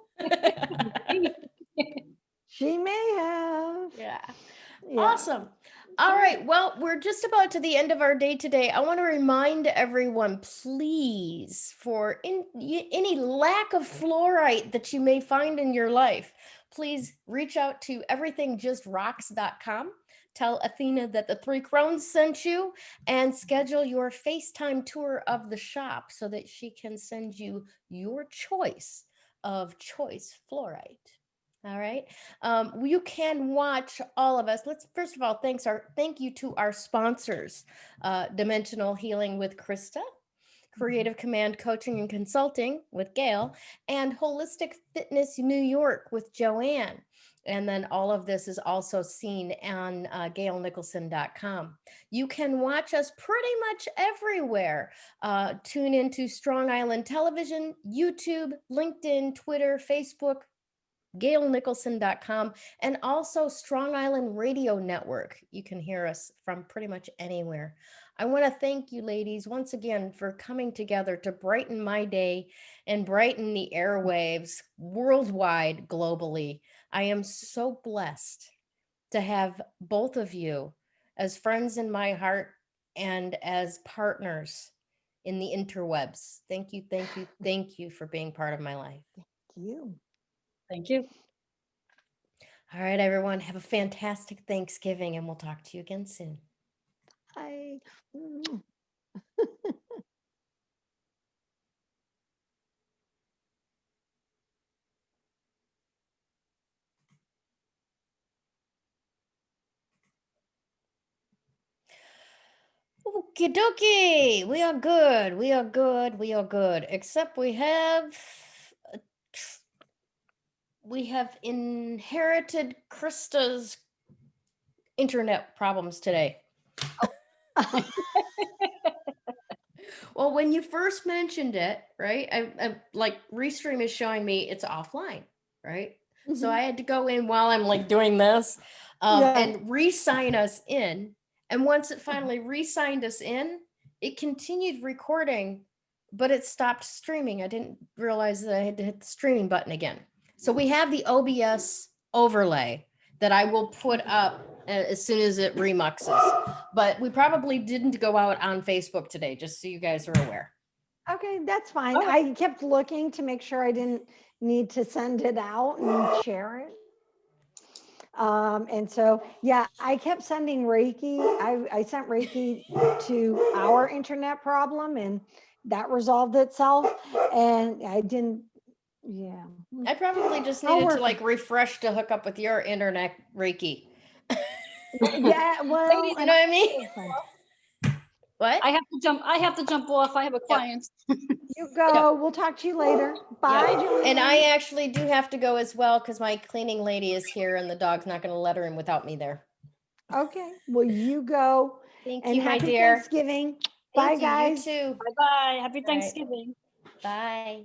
she may have. Yeah. Yeah. Awesome. All right. Well, we're just about to the end of our day today. I want to remind everyone, please, for any lack of fluorite that you may find in your life, please reach out to everythingjusrocks.com. Tell Athena that the 3 Crones sent you and schedule your FaceTime tour of the shop so that she can send you your choice of choice fluorite. All right. You can watch all of us. Let's first of all, thank you to our sponsors, Dimensional Healing with Krista. Creative Command Coaching and Consulting with Gayle, and Wholistic Fitness New York with Joanne. And then all of this is also seen on GayleNicholson.com. You can watch us pretty much everywhere. Tune into Strong Island Television, YouTube, LinkedIn, Twitter, Facebook, GayleNicholson.com, and also Strong Island Radio Network. You can hear us from pretty much anywhere. I want to thank you, ladies, once again for coming together to brighten my day and brighten the airwaves worldwide, globally. I am so blessed to have both of you as friends in my heart and as partners in the interwebs. Thank you, thank you, thank you for being part of my life. You. Thank you. All right, everyone, have a fantastic Thanksgiving, and we'll talk to you again soon. I. Okie dokie, we are good, we are good, we are good, except we have inherited Krista's internet problems today. Well, when you first mentioned it, right, I like Restream is showing me it's offline, right? So I had to go in while I'm like doing this and re-sign us in. And once it finally re-signed us in, it continued recording, but it stopped streaming. I didn't realize that I had to hit the streaming button again. So we have the OBS overlay that I will put up as soon as it remuxes. But we probably didn't go out on Facebook today, just so you guys are aware. Okay, that's fine. Oh. I kept looking to make sure I didn't need to send it out and share it. And so, yeah, I kept sending Reiki. I sent Reiki to our internet problem, and that resolved itself. And I didn't, yeah. I probably just I'll needed to work- like refresh to hook up with your internet Reiki. Yeah, well, Ladies, You know what I mean? What? I have to jump off. I have a client. you go. We'll talk to you later. Bye, Yeah. Joanne. And I actually do have to go as well because my cleaning lady is here and the dog's not going to let her in without me there. Okay, well, you go. Thank And you, my happy dear. Thanksgiving. Thank Bye, you. guys. You too. Bye-bye. Happy All right. Thanksgiving. Bye.